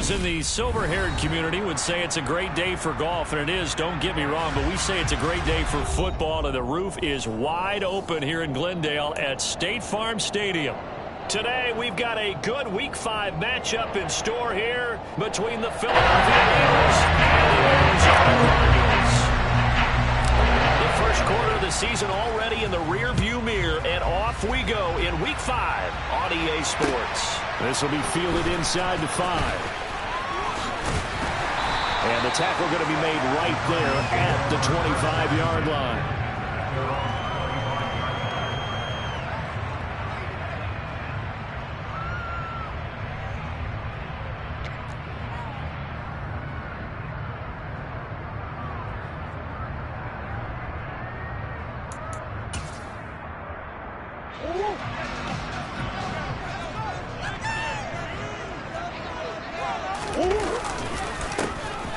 Those in the silver-haired community would say it's a great day for golf, and it is, don't get me wrong, but we say it's a great day for football, and the roof is wide open here in Glendale at State Farm Stadium. Today, we've got a good Week 5 matchup in store here between the Philadelphia Eagles and the Arizona Cardinals. The first quarter of the season already in the rear-view mirror, and off we go in Week 5 on EA Sports. This will be fielded inside the 5. And the tackle going to be made right there at the 25-yard line.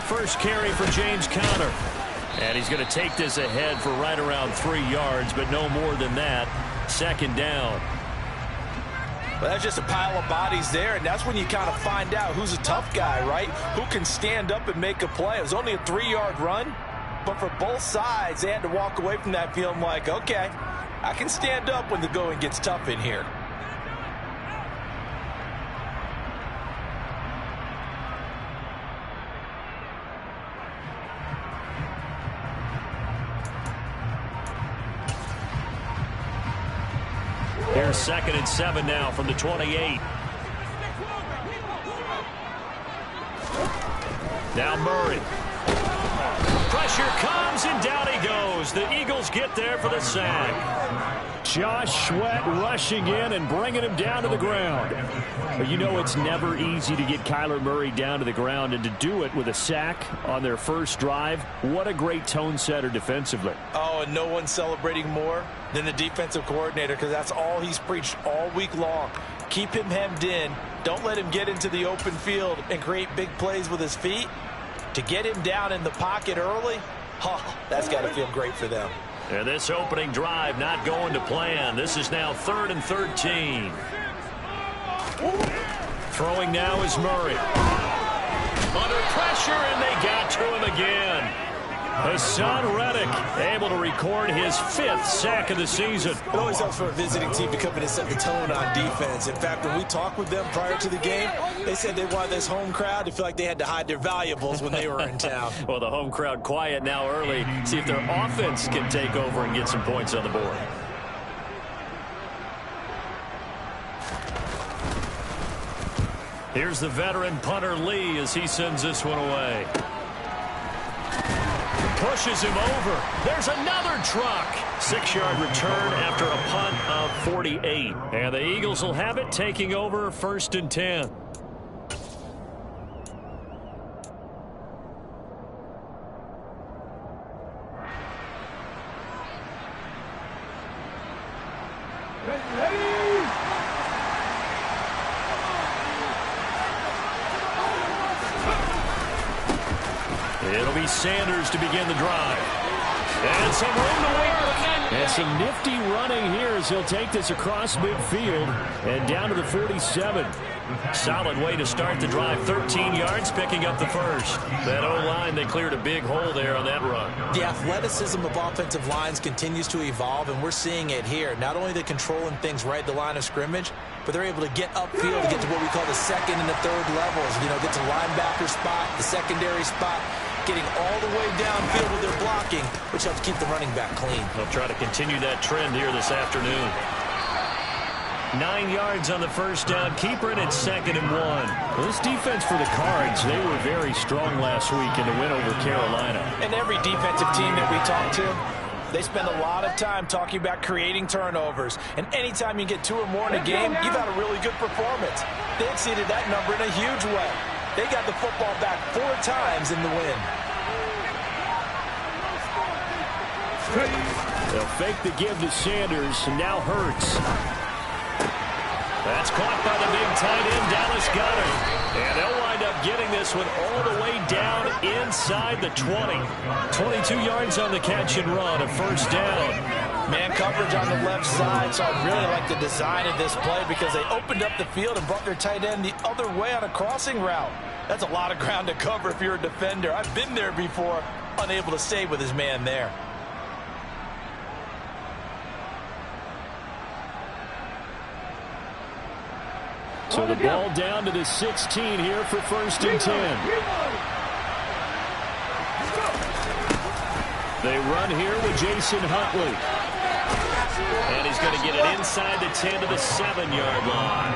First carry for James Conner. And he's going to take this ahead for right around 3 yards, but no more than that. Second down. Well, that's just a pile of bodies there, and that's when you kind of find out who's a tough guy, right? Who can stand up and make a play. It was only a 3-yard run, but for both sides, they had to walk away from that feeling like, okay, I can stand up when the going gets tough in here. Here's 2nd and 7 now from the 28. Now Murray. Pressure comes, and down he goes. The Eagles get there for the sack. Josh Sweat rushing in and bringing him down to the ground. But you know it's never easy to get Kyler Murray down to the ground, and to do it with a sack on their first drive, what a great tone setter defensively. Oh, and no one's celebrating more than the defensive coordinator, because that's all he's preached all week long. Keep him hemmed in. Don't let him get into the open field and create big plays with his feet. To get him down in the pocket early, that's got to feel great for them. And this opening drive not going to plan. This is now 3rd and 13. Throwing now is Murray. Under pressure, and they got to him again. Hassan Reddick able to record his 5th sack of the season. It always helps for a visiting team to come in and set the tone on defense. In fact, when we talked with them prior to the game, they said they wanted this home crowd to feel like they had to hide their valuables when they were in town. Well, the home crowd quiet now early. See if their offense can take over and get some points on the board. Here's the veteran punter Lee as he sends this one away. Pushes him over. There's another truck. 6-yard return after a punt of 48. And the Eagles will have it, taking over 1st and 10. It'll be Sanders to begin the drive. And some room to work. And some nifty running here as he'll take this across midfield and down to the 47. Solid way to start the drive. 13 yards, picking up the first. That O-line, they cleared a big hole there on that run. The athleticism of offensive lines continues to evolve, and we're seeing it here. Not only are they controlling things right at the line of scrimmage, but they're able to get upfield to get to what we call the 2nd and the 3rd levels. You know, get to linebacker spot, the secondary spot, getting all the way downfield with their blocking, which helps keep the running back clean. They'll try to continue that trend here this afternoon. 9 yards on the first down. Keeper it at 2nd and 1. Well, this defense for the Cards, they were very strong last week in the win over Carolina. And every defensive team that we talk to, they spend a lot of time talking about creating turnovers. And anytime you get 2 or more in a game, you've had a really good performance. They exceeded that number in a huge way. They got the football back 4 times in the win. They'll fake the give to Sanders, and now Hurts. That's caught by the big tight end, Dallas Goedert. And they'll wind up getting this one all the way down inside the 20. 22 yards on the catch and run, a first down. Man coverage on the left side, so I really like the design of this play because they opened up the field and brought their tight end the other way on a crossing route. That's a lot of ground to cover if you're a defender. I've been there before, unable to save with his man there. So the ball down to the 16 here for 1st and 10. They run here with Jason Huntley. And he's going to get it inside the 10 to the 7-yard line.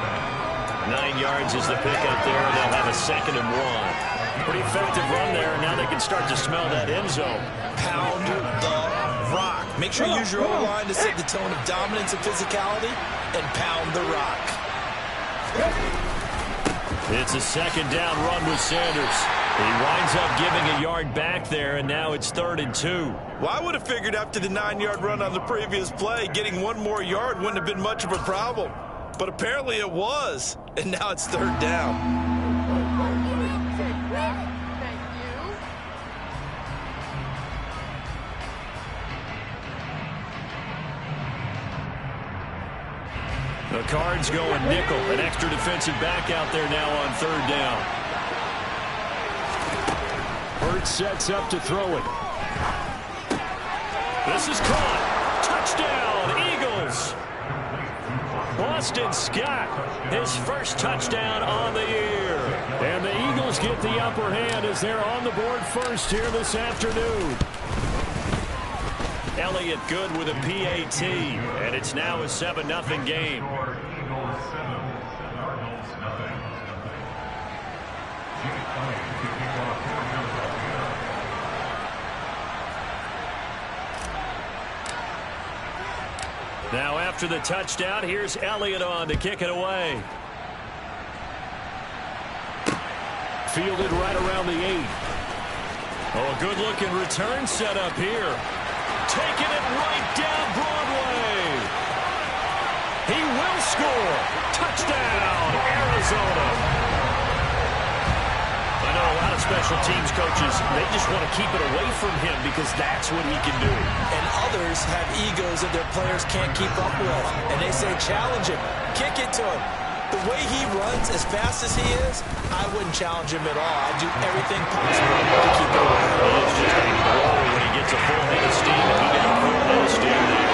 9 yards is the pickup there, and they'll have a 2nd and 1. Pretty effective run there, and now they can start to smell that end zone. Pound the rock. Make sure you use your O-line to set the tone of dominance and physicality, and pound the rock. It's a 2nd down run with Sanders. He winds up giving a yard back there, and now it's 3rd and 2. Well, I would have figured after the 9-yard run on the previous play, getting 1 more yard wouldn't have been much of a problem. But apparently it was, and now it's 3rd down. The Cards going nickel. An extra defensive back out there now on 3rd down. Hurts sets up to throw it. This is caught. Touchdown, Eagles. Boston Scott, his first touchdown on the year. And the Eagles get the upper hand as they're on the board first here this afternoon. Elliott good with a PAT, and it's now a 7-0 game. Now after the touchdown, here's Elliott on to kick it away. Fielded right around the 8. Oh, a good-looking return set up here. Taking it right down Broadway. He will score. Touchdown, Arizona. I know a lot of special teams coaches, they just want to keep it away from him because that's what he can do. And others have egos that their players can't keep up with. And they say, challenge him. Kick it to him. The way he runs as fast as he is, I wouldn't challenge him at all. I'd do everything possible to keep it away. It's just a blow when he gets a full head of steam, and he got a full head of steam there.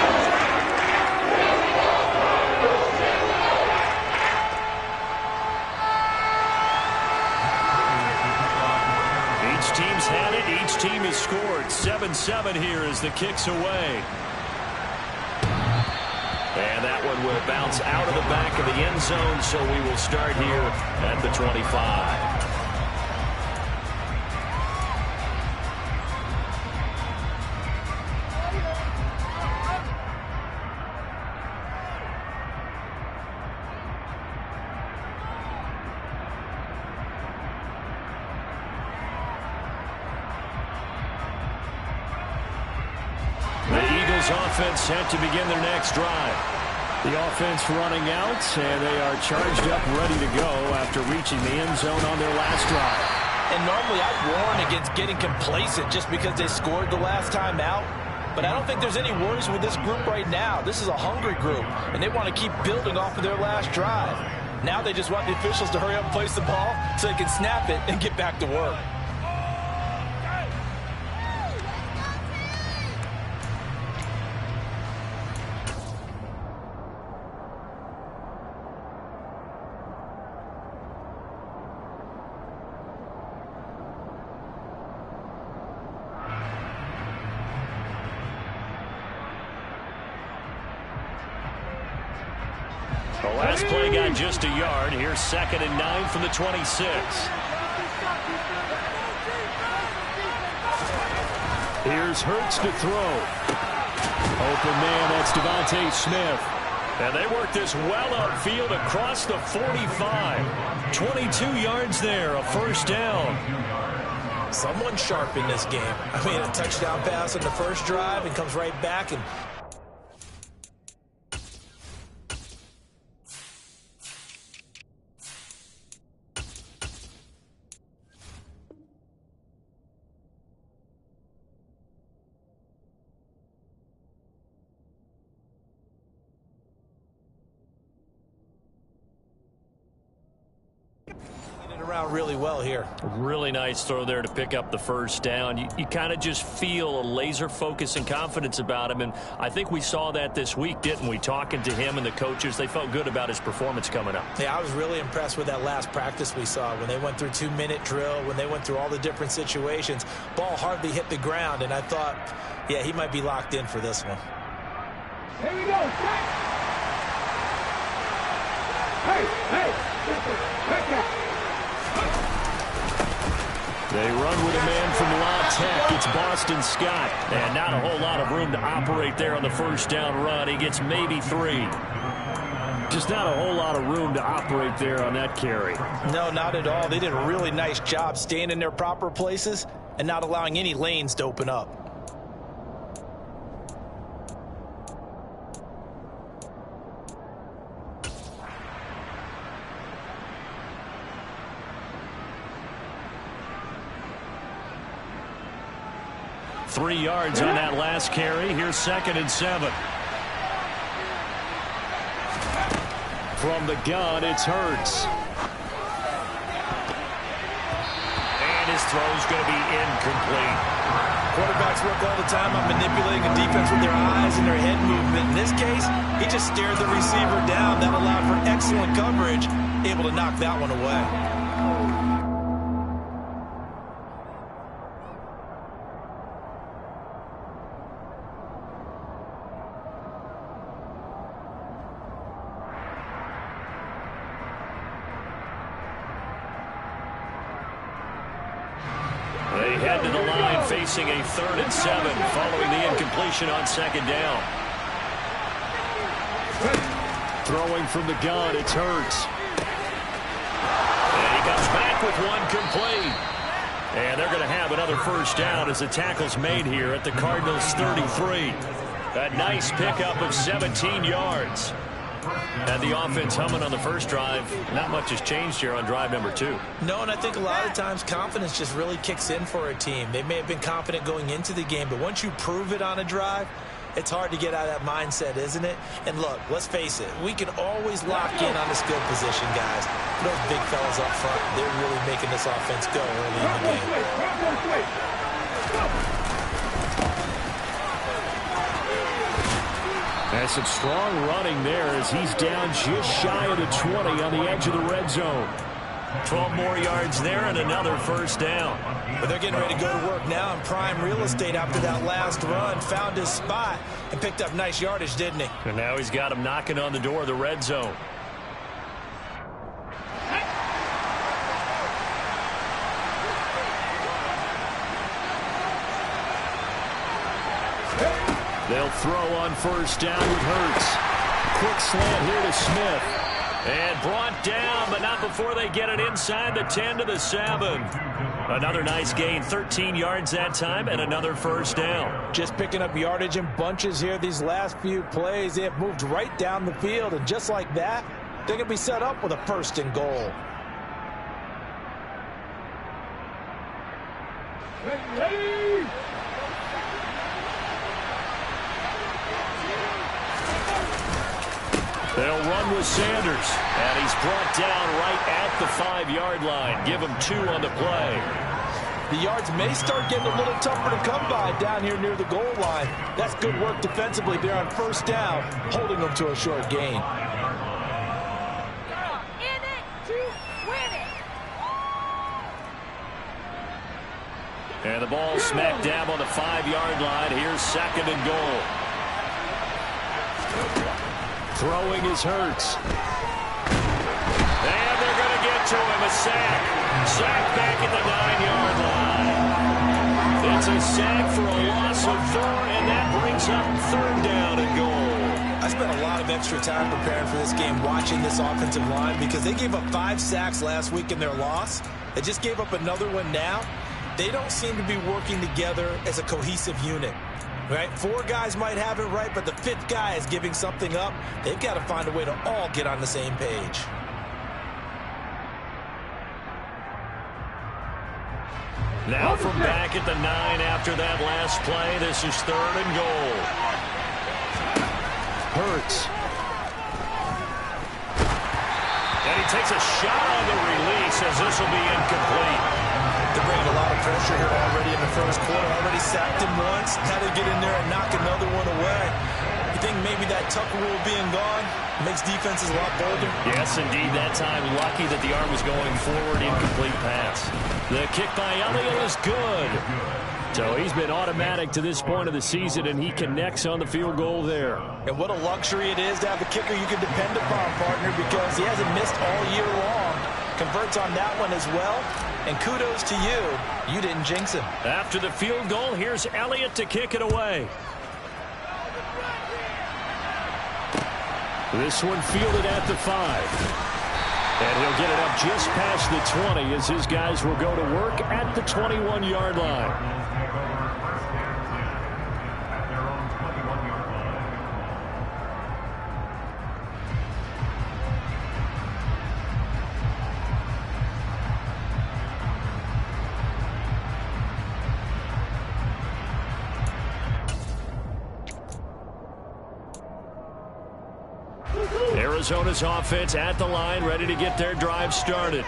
Each team's had it. Each team has scored. 7-7 here as the kick's away. And that one will bounce out of the back of the end zone, so we will start here at the 25. Offense set to begin their next drive. The offense running out, and they are charged up, ready to go after reaching the end zone on their last drive. And normally I warn against getting complacent just because they scored the last time out. But I don't think there's any worries with this group right now. This is a hungry group, and they want to keep building off of their last drive. Now they just want the officials to hurry up and place the ball so they can snap it and get back to work. The last play got just a yard. Here's 2nd and 9 from the 26. Here's Hurts to throw. Open man, that's Devontae Smith. And they work this well upfield across the 45. 22 yards there, a 1st down. Someone sharp in this game. I mean, a touchdown pass on the first drive and comes right back and out really well here. Really nice throw there to pick up the first down. You kind of just feel a laser focus and confidence about him, and I think we saw that this week, didn't we? Talking to him and the coaches, they felt good about his performance coming up. Yeah, I was really impressed with that last practice we saw when they went through 2-minute drill, when they went through all the different situations. Ball hardly hit the ground, and I thought, yeah, he might be locked in for this one. Here we go. Hey. They run with a man from La Tech. It's Boston Scott. And not a whole lot of room to operate there on the first down run. He gets maybe 3. Just not a whole lot of room to operate there on that carry. No, not at all. They did a really nice job staying in their proper places and not allowing any lanes to open up. Three yards on that last carry. Here's 2nd and 7. From the gun, it's Hurts. And his throw's going to be incomplete. Quarterbacks work all the time on manipulating a defense with their eyes and their head movement. In this case, he just stared the receiver down. That allowed for excellent coverage, able to knock that one away. They head to the line facing a 3rd and 7 following the incompletion on 2nd down. Throwing from the gun, it's Hurts. And he comes back with one complete. And they're going to have another first down as the tackle's made here at the Cardinals' 33. A nice pickup of 17 yards. And the offense humming on the first drive. Not much has changed here on drive number 2. No, and I think a lot of times confidence just really kicks in for a team. They may have been confident going into the game, but once you prove it on a drive, it's hard to get out of that mindset, isn't it? And look, let's face it, we can always lock in on the skill position, guys. Those big fellas up front, they're really making this offense go early in the game. And some strong running there as he's down just shy of the 20 on the edge of the red zone. 12 more yards there and another first down. But they're getting ready to go to work now in prime real estate after that last run. Found his spot and picked up nice yardage, didn't he? And now he's got him knocking on the door of the red zone. They'll throw on first down with Hurts. Quick slant here to Smith. And brought down, but not before they get it inside the 10 to the 7. Another nice gain, 13 yards that time, and another first down. Just picking up yardage in bunches here these last few plays. They have moved right down the field, and just like that, they're going to be set up with a 1st and goal. Ready. They'll run with Sanders, and he's brought down right at the 5-yard line. Give him 2 on the play. The yards may start getting a little tougher to come by down here near the goal line. That's good work defensively there on first down, holding them to a short gain. In it to win it. And the ball smack dab on the 5-yard line. Here's 2nd and goal. Throwing is Hurts. And they're going to get to him. A sack. Sack back at the 9-yard line. It's a sack for a loss of 4, and that brings up 3rd down and goal. I spent a lot of extra time preparing for this game watching this offensive line because they gave up 5 sacks last week in their loss. They just gave up another one now. They don't seem to be working together as a cohesive unit. Right? 4 guys might have it right, but the 5th guy is giving something up. They've got to find a way to all get on the same page. Now from back at the 9 after that last play, this is 3rd and goal. Hurts. And he takes a shot on the release as this will be incomplete. They're bringing a lot of pressure here already in the first quarter. Already sacked him once. Now they get in there and knock another one away. You think maybe that Tucker rule being gone makes defenses a lot bolder? Yes, indeed. That time, lucky that the arm was going forward. Incomplete pass. The kick by Elliott is good. So he's been automatic to this point of the season, and he connects on the field goal there. And what a luxury it is to have a kicker you can depend upon, partner, because he hasn't missed all year long. Converts on that one as well. And kudos to you. You didn't jinx him. After the field goal, here's Elliott to kick it away. This one fielded at the 5. And he'll get it up just past the 20 as his guys will go to work at the 21-yard line. Arizona's offense at the line, ready to get their drive started.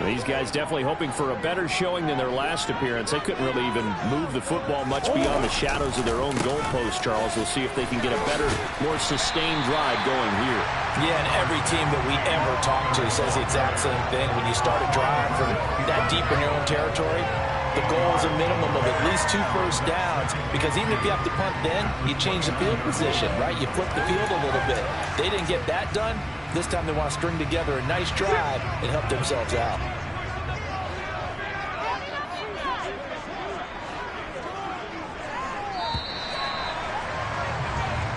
These guys definitely hoping for a better showing than their last appearance. They couldn't really even move the football much beyond the shadows of their own goalpost, Charles. We'll see if they can get a better, more sustained drive going here. Yeah, and every team that we ever talk to says the exact same thing. When you start a drive from that deep in your own territory, the goal is a minimum of at least 2 first downs, because even if you have to punt then, you change the field position, right? You flip the field a little bit. They didn't get that done. This time they want to string together a nice drive and help themselves out.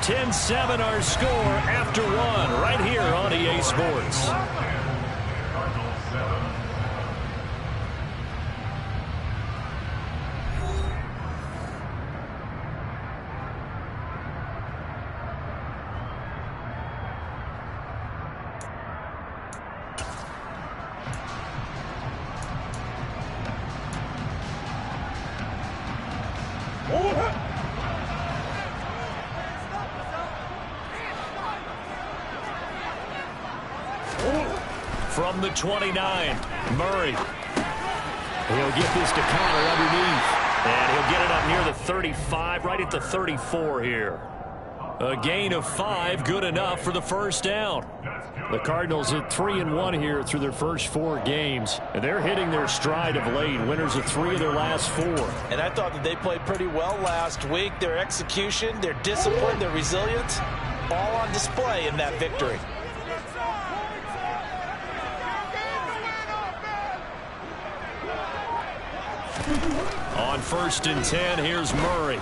(10-7) our score after 1 right here on EA Sports. From the 29, Murray. He'll get this to Connor underneath. And he'll get it up near the 35, right at the 34 here. A gain of 5, good enough for the first down. The Cardinals at 3-1 here through their first 4 games. And they're hitting their stride of late, winners of 3 of their last 4. And I thought that they played pretty well last week. Their execution, their discipline, their resilience, all on display in that victory. On 1st and 10, here's Murray.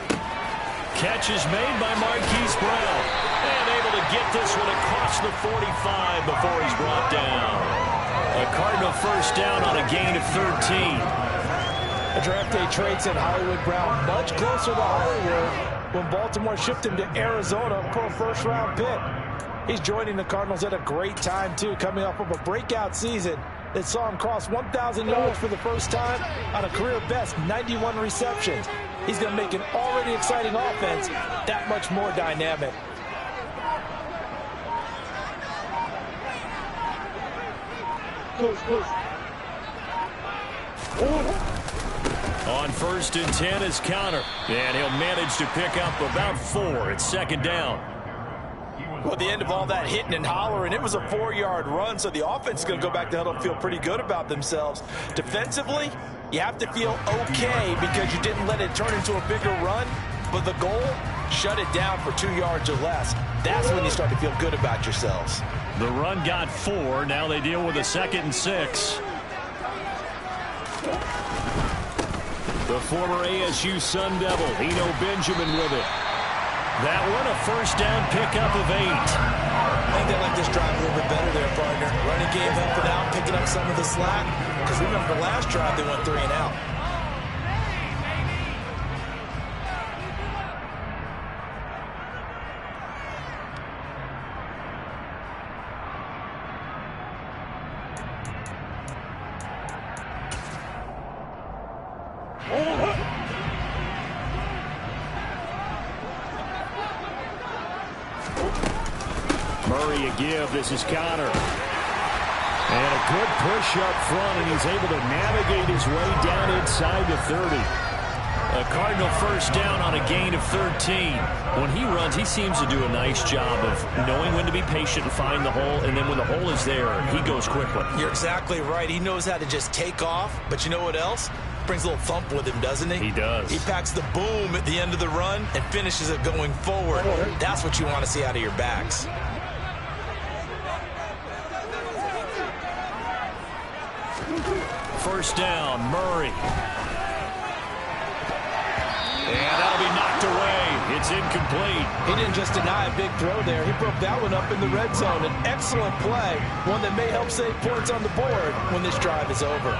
Catch is made by Marquise Brown. And able to get this one across the 45 before he's brought down. A Cardinal first down on a gain of 13. A draft day trade sent Hollywood Brown much closer to Hollywood when Baltimore shipped him to Arizona for a first-round pick. He's joining the Cardinals at a great time, too, coming off of a breakout season that saw him cross 1,000 yards for the first time on a career-best 91 receptions. He's going to make an already exciting offense that much more dynamic. On 1st and 10 is Connor. And he'll manage to pick up about 4. It's 2nd down. Well, at the end of all that hitting and hollering, it was a 4-yard run, so the offense is going to go back to huddle and feel pretty good about themselves. Defensively, you have to feel okay because you didn't let it turn into a bigger run, but the goal, shut it down for 2 yards or less. That's when you start to feel good about yourselves. The run got 4. Now they deal with a 2nd and 6. The former ASU Sun Devil, Eno Benjamin with it. That one, a first down pickup of 8. I think they like this drive a little bit better there, partner. Running game helping out, picking up some of the slack. Because remember, the last drive, they went 3 and out. Murray a give. This is Connor. And a good push up front, and he's able to navigate his way down inside the 30. A Cardinal first down on a gain of 13. When he runs, he seems to do a nice job of knowing when to be patient and find the hole, and then when the hole is there, he goes quickly. You're exactly right. He knows how to just take off, but you know what else? Brings a little thump with him, doesn't he? He does. He packs the boom at the end of the run and finishes it going forward. That's what you want to see out of your backs. First down, Murray. And that'll be knocked away. It's incomplete. He didn't just deny a big throw there. He broke that one up in the red zone. An excellent play, one that may help save points on the board when this drive is over.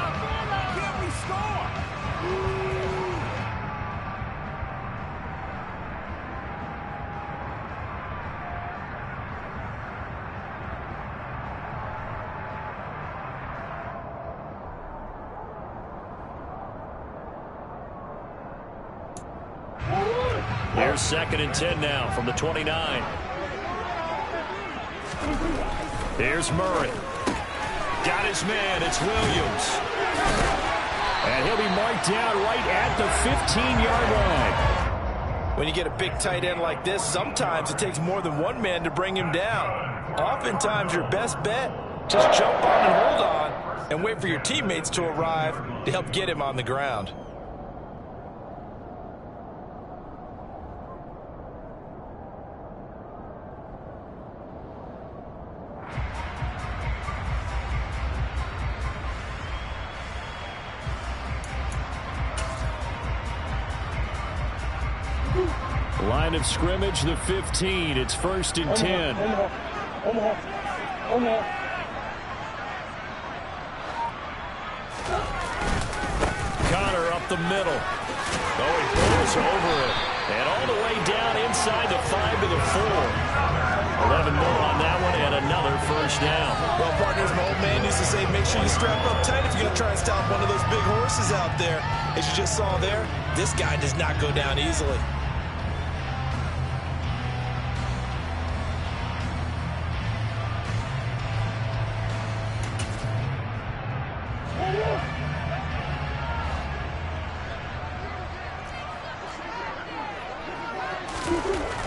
Here's 2nd and 10 now from the 29. Here's Murray. Got his man. It's Williams. And he'll be marked down right at the 15-yard line. When you get a big tight end like this, sometimes it takes more than one man to bring him down. Oftentimes, your best bet, just jump on and hold on and wait for your teammates to arrive to help get him on the ground. Line of scrimmage, the 15. It's 1st and 10. Connor up the middle. Oh, he pulls over it. And all the way down inside the 5 to the 4. 11 more on that one, and another first down. Well, partners, my old man used to say, make sure you strap up tight if you're going to try and stop one of those big horses out there. As you just saw there, this guy does not go down easily.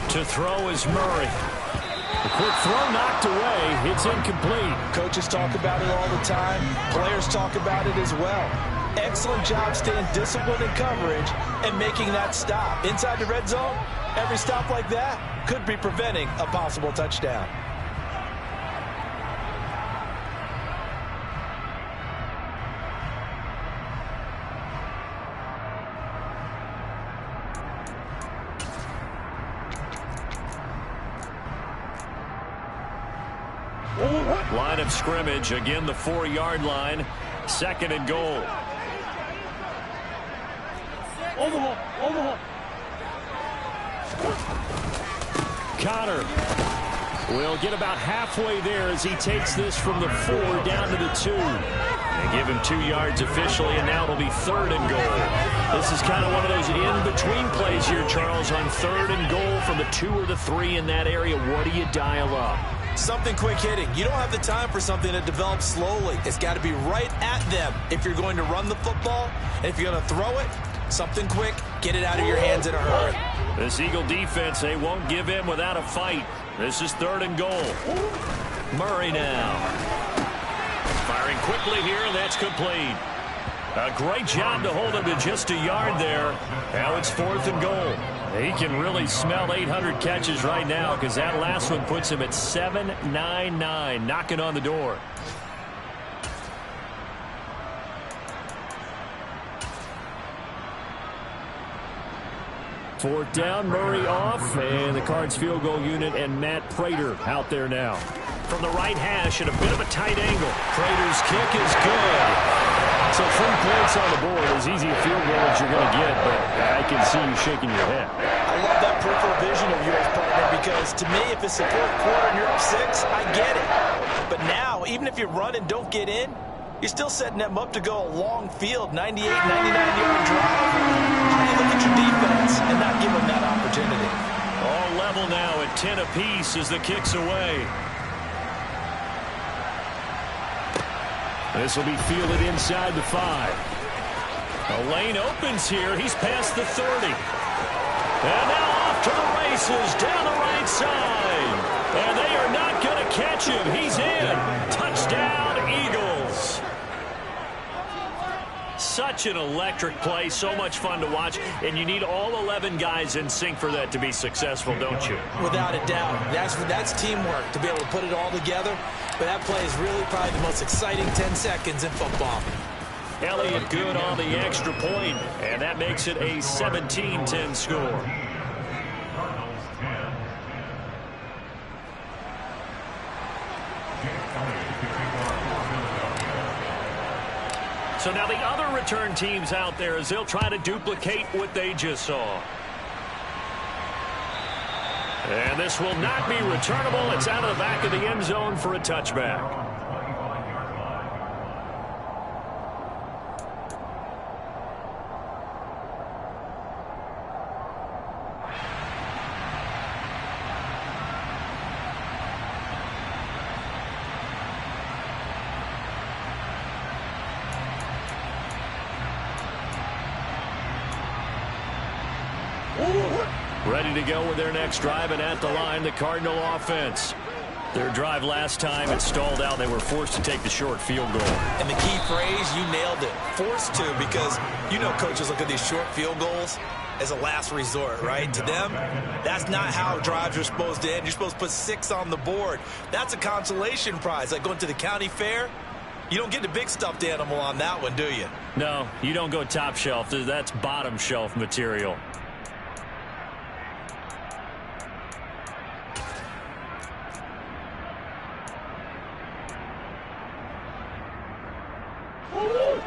To throw is Murray. The quick throw knocked away. It's incomplete. Coaches talk about it all the time. Players talk about it as well. Excellent job staying disciplined in coverage and making that stop. Inside the red zone, every stop like that could be preventing a possible touchdown. Line of scrimmage, again the 4-yard line. 2nd and goal. Overhaul. Connor will get about halfway there as he takes this from the 4 down to the 2. They give him 2 yards officially, and now it'll be 3rd and goal. This is kind of one of those in-between plays here, Charles, on 3rd and goal from the 2 or the 3 in that area. What do you dial up? Something quick hitting. You don't have the time for something that develops slowly. It's got to be right at them if you're going to run the football. And if you're going to throw it, something quick, get it out of your hands in a hurry. This Eagle defense, they won't give in without a fight. This is 3rd and goal. Murray now. Firing quickly here, and that's complete. A great job to hold him to just a yard there. Now it's 4th and goal. He can really smell 800 catches right now because that last one puts him at 799, knocking on the door. Fourth down, Murray off, and the Cards field goal unit and Matt Prater out there now. From the right hash at a bit of a tight angle. Prater's kick is good. So 3 points on the board, as easy a field goal as you're going to get, but I can see you shaking your head. I love that peripheral vision of yours, partner, because to me, if it's the 4th quarter and you're up 6, I get it. But now, even if you run and don't get in, you're still setting them up to go a long field, 98, 99-yard drive. How do you look at your defense and not give them that opportunity? All level now at 10 apiece as the kick's away. This will be fielded inside the 5. The lane opens here. He's past the 30. And now off to the races down the right side. And they are not going to catch him. He's in. Touchdown, Eagles. Such an electric play. So much fun to watch. And you need all 11 guys in sync for that to be successful, don't you? Without a doubt. That's teamwork to be able to put it all together. But that play is really probably the most exciting 10 seconds in football. Elliott good on the extra point, and that makes it a 17-10 score. So now the other return teams out there as they'll try to duplicate what they just saw. And this will not be returnable. It's out of the back of the end zone for a touchback. Ready to go with their next drive, and at the line, the Cardinal offense. Their drive last time, it stalled out. They were forced to take the short field goal. And the key phrase, you nailed it. Forced to, because you know coaches look at these short field goals as a last resort, right? To them, that's not how drives are supposed to end. You're supposed to put 6 on the board. That's a consolation prize. Like going to the county fair, you don't get the big stuffed animal on that one, do you? No, you don't go top shelf. That's bottom shelf material.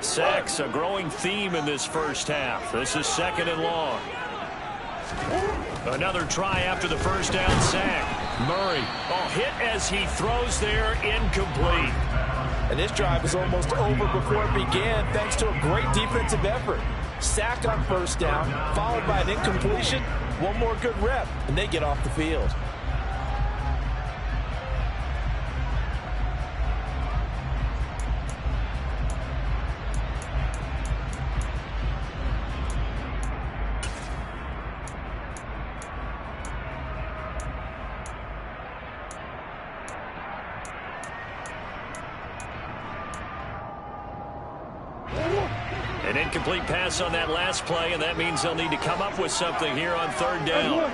Sacks, a growing theme in this first half. This is 2nd and long. Another try after the first down sack. Murray, hit as he throws there, incomplete. And this drive is almost over before it began thanks to a great defensive effort. Sack on first down, followed by an incompletion. One more good rep, and they get off the field. An incomplete pass on that last play, and that means they'll need to come up with something here on 3rd down.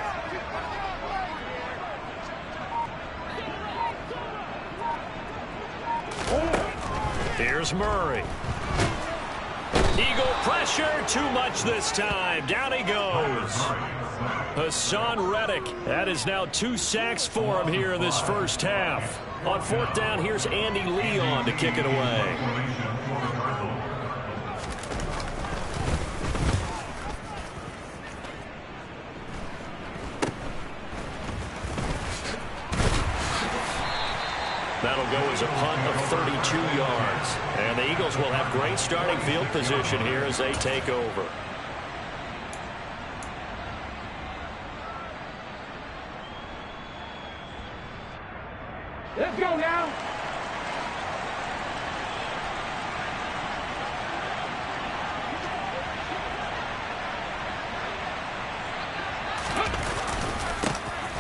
Here's Murray. Eagle pressure, too much this time. Down he goes. Hassan Reddick. That is now 2 sacks for him here in this first half. On 4th down, here's Andy Leon to kick it away. That'll go as a punt of 32 yards. And the Eagles will have great starting field position here as they take over. Let's go now.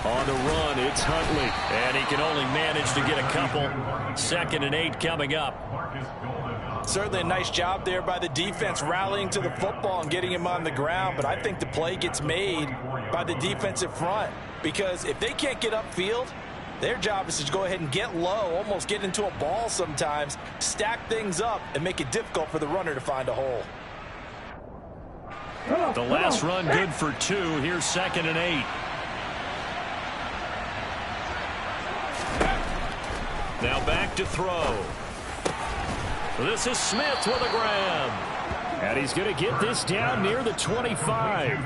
On the run, it's Huntley. And he can only manage to get a couple. 2nd and 8 coming up. Certainly a nice job there by the defense rallying to the football and getting him on the ground. But I think the play gets made by the defensive front. Because if they can't get upfield, their job is to go ahead and get low, almost get into a ball sometimes, stack things up, and make it difficult for the runner to find a hole. The last run good for 2. Here's 2nd and 8. Now back to throw. This is Smith with a grab. And he's going to get this down near the 25.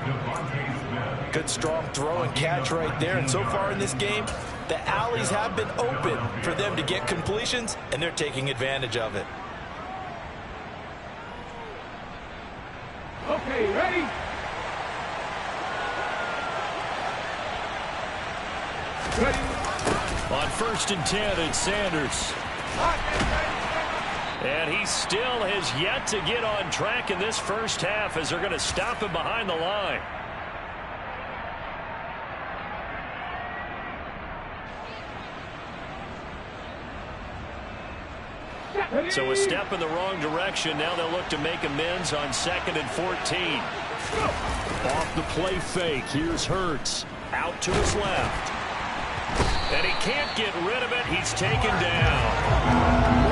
Good strong throw and catch right there. And so far in this game, the alleys have been open for them to get completions, and they're taking advantage of it. Okay, ready? Ready. On 1st and 10, it's Sanders. And he still has yet to get on track in this first half as they're going to stop him behind the line. So a step in the wrong direction. Now they'll look to make amends on 2nd and 14. Off the play fake. Here's Hurts. Out to his left. And he can't get rid of it. He's taken down.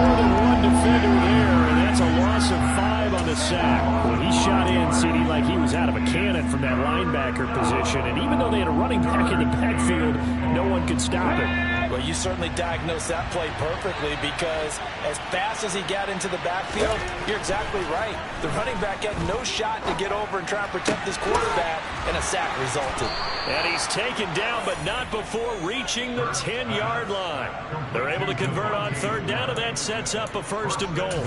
More than one defender there, and that's a loss of 5 on the sack. Well, he shot in, CD, like he was out of a cannon from that linebacker position. And even though they had a running back in the backfield, no one could stop it. Well, you certainly diagnosed that play perfectly because as fast as he got into the backfield, you're exactly right. The running back had no shot to get over and try and protect his quarterback, and a sack resulted. And he's taken down, but not before reaching the 10-yard line. They're able to convert on 3rd down, and that sets up a 1st and goal.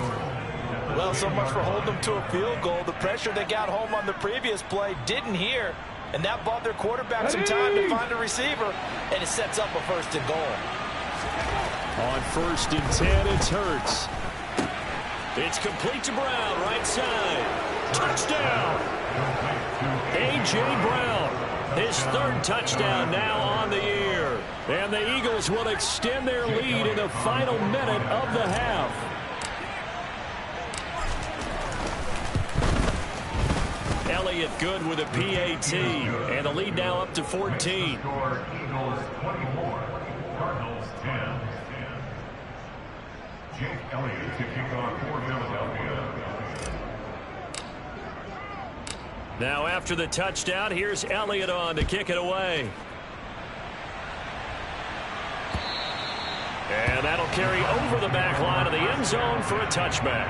Well, so much for holding them to a field goal. The pressure they got home on the previous play didn't hear, and that bought their quarterback some time to find a receiver, and it sets up a 1st and goal. On 1st and 10, it's Hurts. It's complete to Brown, right side. Touchdown! A.J. Brown, his 3rd touchdown now on the year. And the Eagles will extend their lead in the final minute of the half. Elliott good with a PAT, and the lead now up to 14. Eagles 24, Cardinals 10. Jake Elliott to kick off for Philadelphia. Now after the touchdown, here's Elliott on to kick it away. And that'll carry over the back line of the end zone for a touchback.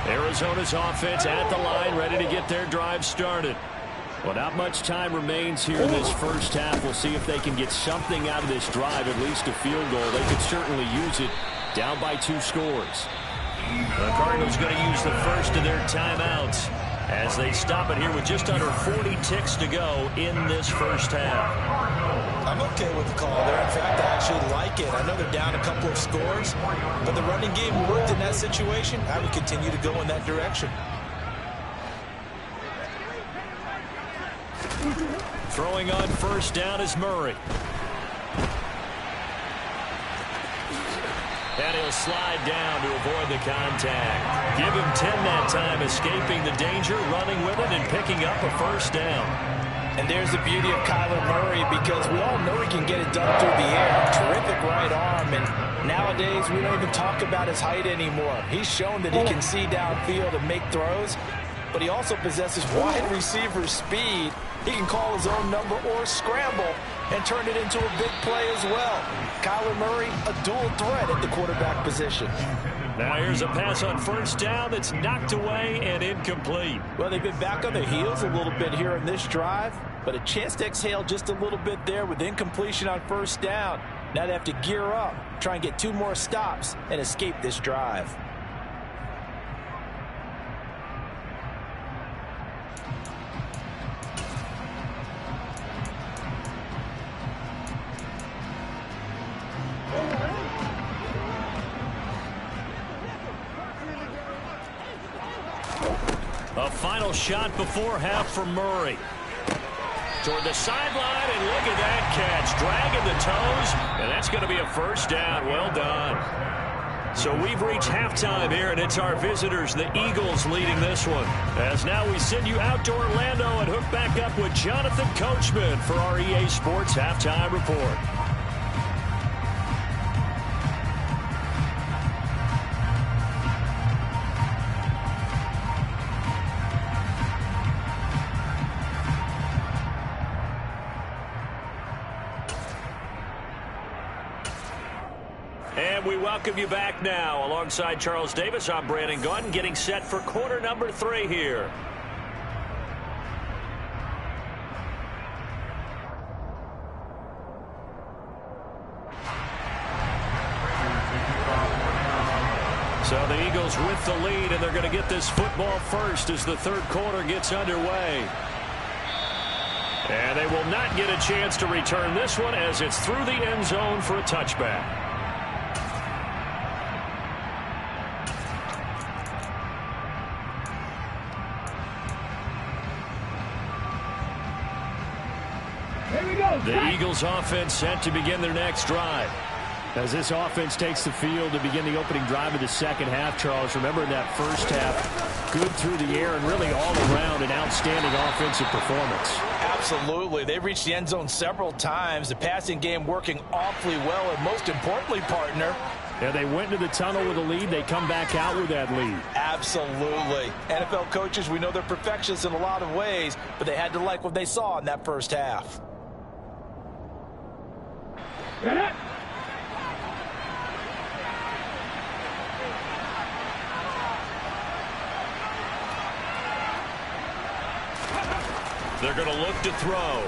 Arizona's offense at the line, ready to get their drive started. Well, not much time remains here in this first half. We'll see if they can get something out of this drive, at least a field goal. They could certainly use it down by 2 scores. The Cardinals going to use the first of their timeouts as they stop it here with just under 40 ticks to go in this first half. I'm okay with the call there. In fact, I actually like it. I know they're down a couple of scores, but the running game worked in that situation. I would continue to go in that direction. Throwing on 1st down is Murray. And he'll slide down to avoid the contact. Give him 10 that time, escaping the danger, running with it, and picking up a 1st down. And there's the beauty of Kyler Murray because we all know he can get it done through the air. Terrific right arm, and nowadays we don't even talk about his height anymore. He's shown that he can see downfield and make throws, but he also possesses wide receiver speed. He can call his own number or scramble and turn it into a big play as well. Kyler Murray, a dual threat at the quarterback position. Now here's a pass on 1st down that's knocked away and incomplete. Well, they've been back on their heels a little bit here in this drive, but a chance to exhale just a little bit there with incompletion on 1st down. Now they have to gear up, try and get 2 more stops and escape this drive. A final shot before half for Murray. Toward the sideline, and look at that catch. Dragging the toes, and that's going to be a 1st down. Well done. So we've reached halftime here, and it's our visitors, the Eagles, leading this one. As now we send you out to Orlando and hook back up with Jonathan Coachman for our EA Sports Halftime Report. And we welcome you back now. Alongside Charles Davis, I'm Brandon Gunn, getting set for quarter number 3 here. So the Eagles with the lead, and they're going to get this football first as the third quarter gets underway. And they will not get a chance to return this one as it's through the end zone for a touchback. Here we go. The Eagles offense set to begin their next drive. As this offense takes the field to begin the opening drive of the second half, Charles, remember in that first half, good through the air and really all around an outstanding offensive performance. Absolutely. They reached the end zone several times. The passing game working awfully well, and most importantly, partner, Yeah, they went into the tunnel with a lead. They come back out with that lead. absolutely. NFL coaches, we know they're perfectionists in a lot of ways, but they had to like what they saw in that first half. Get it. They're going to look to throw.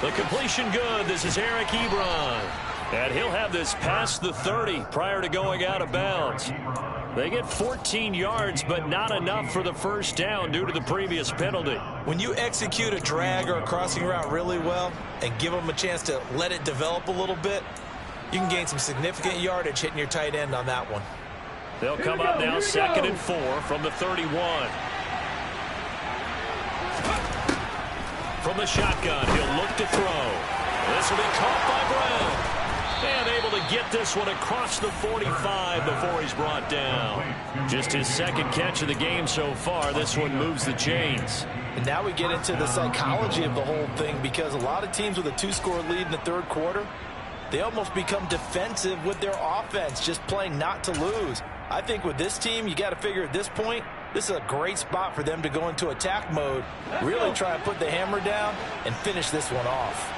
The completion good. This is Eric Ebron. And he'll have this past the 30 prior to going out of bounds. They get 14 yards, but not enough for the first down due to the previous penalty. When you execute a drag or a crossing route really well and give them a chance to let it develop a little bit, you can gain some significant yardage hitting your tight end on that one. They'll come up now 2nd and 4 from the 31. From the shotgun, he'll look to throw. This will be caught by Brown. And able to get this one across the 45 before he's brought down. Just his second catch of the game so far. This one moves the chains. And now we get into the psychology of the whole thing, because a lot of teams with a 2-score lead in the third quarter, they almost become defensive with their offense, just playing not to lose. I think with this team, you got to figure at this point, this is a great spot for them to go into attack mode, really try and put the hammer down and finish this one off.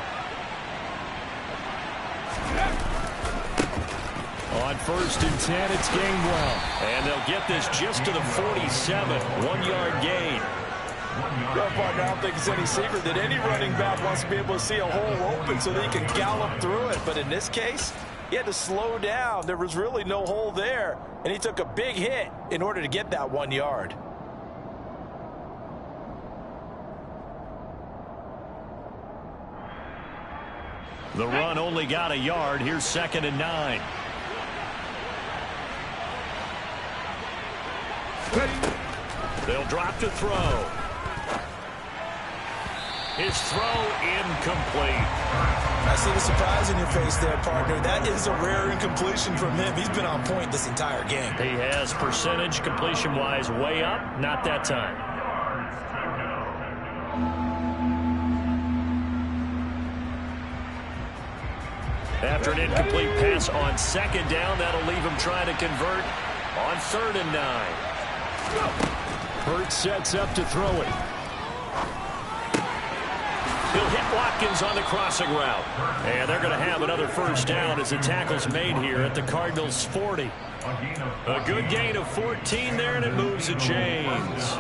On 1st and 10, it's Gainwell. And they'll get this just to the 47, 1-yard gain. Well, partner, I don't think it's any secret that any running back wants to be able to see a hole open so that he can gallop through it. But in this case, he had to slow down. There was really no hole there, and he took a big hit in order to get that 1 yard. The run only got a yard. Here's 2nd and 9. They'll drop to throw. His throw incomplete. I see the surprise in your face there, partner. That is a rare incompletion from him. He's been on point this entire game. He has percentage completion-wise way up. Not that time. After an incomplete pass on 2nd down, that'll leave him trying to convert on 3rd and 9. Hurts sets up to throw it. He'll hit Watkins on the crossing route. And they're going to have another first down as the tackle's made here at the Cardinals' 40. A good gain of 14 there, and it moves the chains.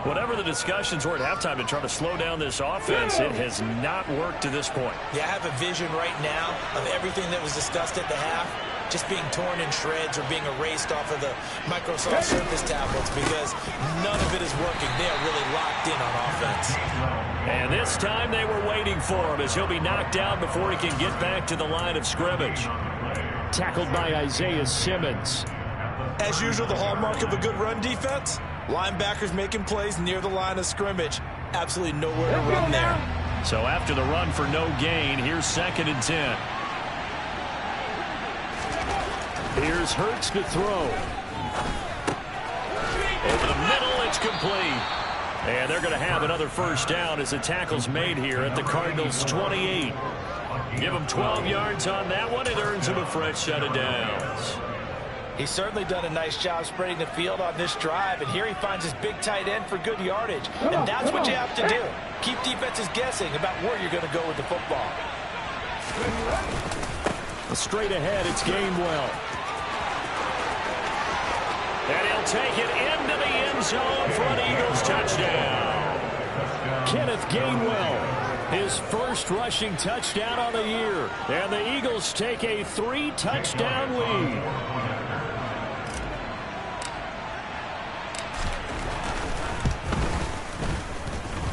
Whatever the discussions were at halftime to try to slow down this offense, it has not worked to this point. Yeah, I have a vision right now of everything that was discussed at the half just being torn in shreds or being erased off of the Microsoft Surface tablets, because none of it is working. They are really locked in on offense. And this time they were waiting for him as he'll be knocked down before he can get back to the line of scrimmage. Tackled by Isaiah Simmons. As usual, the hallmark of a good run defense, linebackers making plays near the line of scrimmage. Absolutely nowhere to run there. So after the run for no gain, here's 2nd and 10. Here's Hurts to throw. Over the middle, it's complete. And they're going to have another first down as the tackle's made here at the Cardinals' 28. Give him 12 yards on that one. It earns him a fresh set of downs. He's certainly done a nice job spreading the field on this drive, and here he finds his big tight end for good yardage. And that's what you have to do. Keep defenses guessing about where you're going to go with the football. Straight ahead, it's Gainwell. And he'll take it into the end zone for an Eagles touchdown. Kenneth Gainwell, his first rushing touchdown on the year. And the Eagles take a 3-touchdown lead.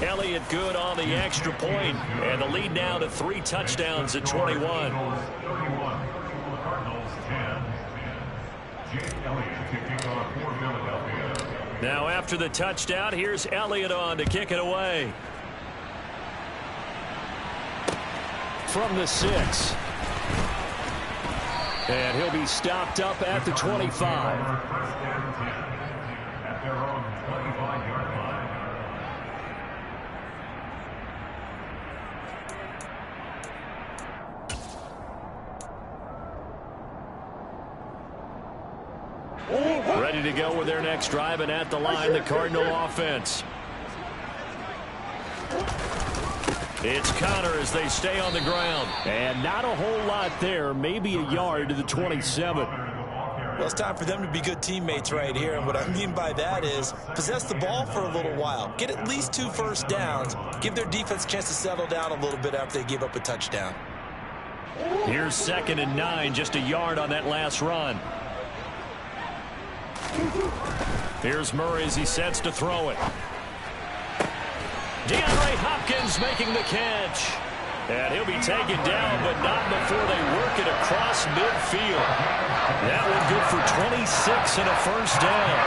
Elliott good on the extra point, and the lead now to 3 touchdowns at 21. Now after the touchdown, here's Elliott on to kick it away. From the 6. And he'll be stopped up at the 25. Ready to go with their next drive, and at the line, the Cardinal offense. It's Conner as they stay on the ground. And not a whole lot there, maybe a yard to the 27. Well, it's time for them to be good teammates right here, and what I mean by that is possess the ball for a little while. Get at least 2 first downs. Give their defense a chance to settle down a little bit after they give up a touchdown. Here's 2nd and 9, just a yard on that last run. Here's Murray as he sets to throw it. DeAndre Hopkins making the catch. And he'll be taken down, but not before they work it across midfield. That one good for 26 and a first down.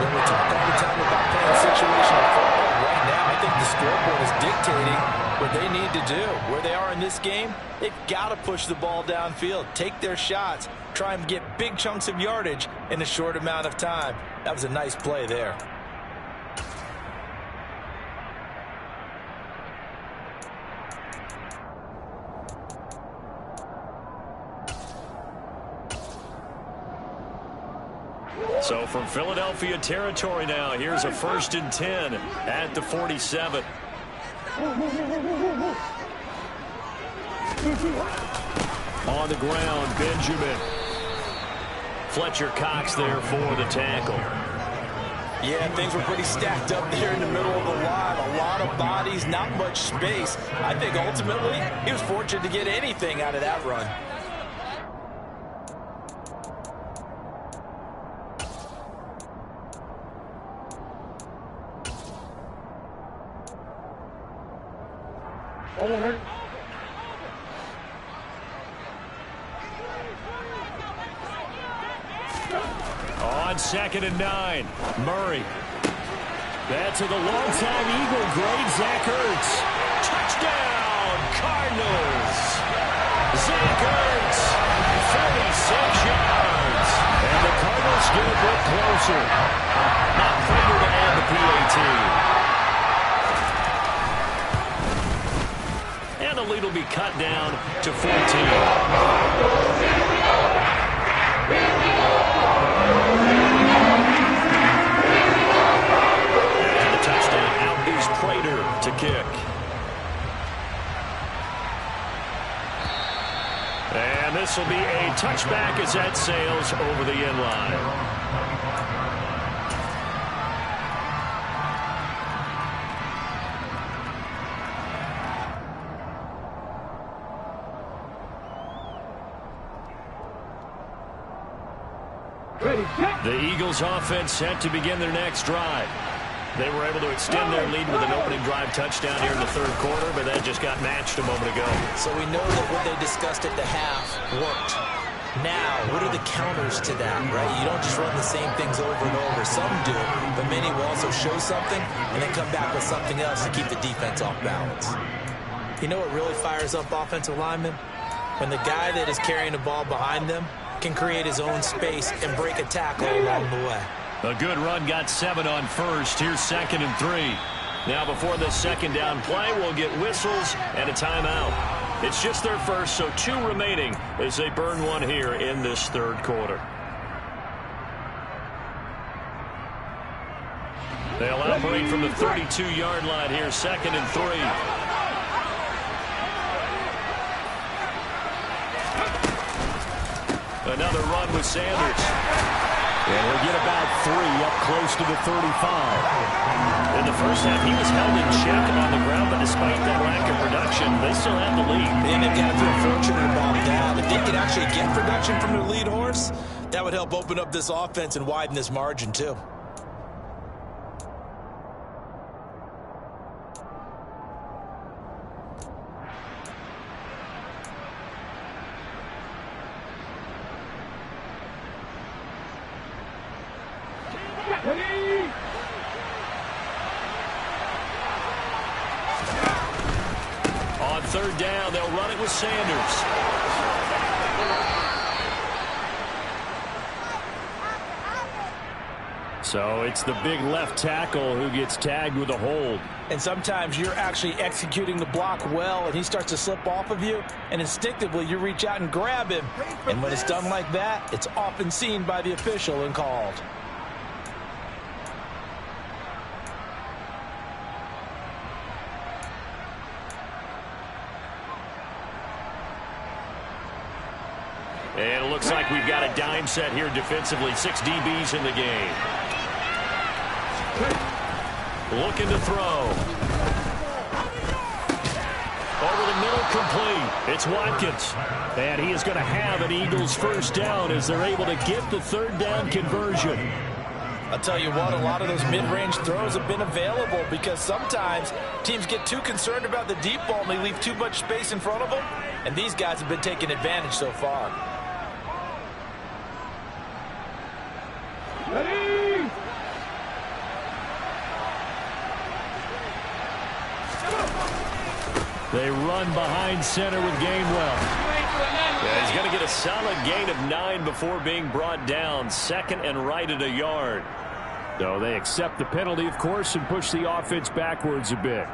When we talk all the time about playing situational football, right now I think the scoreboard is dictating what they need to do. Where they are in this game, they've got to push the ball downfield, take their shots, try and get big chunks of yardage in a short amount of time. That was a nice play there. So from Philadelphia territory now, here's a 1st and 10 at the 47. On the ground, Benjamin. Fletcher Cox there for the tackle. Yeah, things were pretty stacked up there in the middle of the line. A lot of bodies, not much space. I think ultimately he was fortunate to get anything out of that run. On 2nd and 9, Murray. That's to the longtime Eagle, great Zach Ertz. Touchdown, Cardinals. Zach Ertz, 46 yards. And the Cardinals get a bit closer. Not Prater to add the PAT. And the lead will be cut down to 14. Prater to kick. And this will be a touchback as that sails over the end line. The Eagles offense set to begin their next drive. They were able to extend their lead with an opening drive touchdown here in the 3rd quarter, but that just got matched a moment ago. So we know that what they discussed at the half worked. Now, what are the counters to that, right? You don't just run the same things over and over. Some do, but many will also show something and then come back with something else to keep the defense off balance. You know what really fires up offensive linemen? When the guy that is carrying the ball behind them can create his own space and break a tackle along the way. A good run, got 7 on first. Here's 2nd and 3. Now before the 2nd down play, we'll get whistles and a timeout. It's just their first, so 2 remaining as they burn one here in this 3rd quarter. They'll operate from the 32-yard line here, 2nd and 3. Another run with Sanders. And he'll get about 3 up close to the 35. In the first half, he was held in check on the ground, but despite that lack of production, they still have the lead. And they've got to feel fortunate about that. If they could actually get production from their lead horse, that would help open up this offense and widen this margin, too. On third down, they'll run it with Sanders. So it's the big left tackle who gets tagged with a hold. And sometimes you're actually executing the block well, and he starts to slip off of you, and instinctively you reach out and grab him. And when it's done like that, it's often seen by the official and called. And it looks like we've got a dime set here defensively. 6 DBs in the game. Looking to throw. Over the middle, complete. It's Watkins. And he is going to have an Eagles first down as they're able to get the third down conversion. I'll tell you what, a lot of those mid-range throws have been available because sometimes teams get too concerned about the deep ball and they leave too much space in front of them. And these guys have been taking advantage so far. Ready? They run behind center with Gainwell. Yeah, he's going to get a solid gain of 9 before being brought down. 2nd and right at a yard. So they accept the penalty, of course, and push the offense backwards a bit.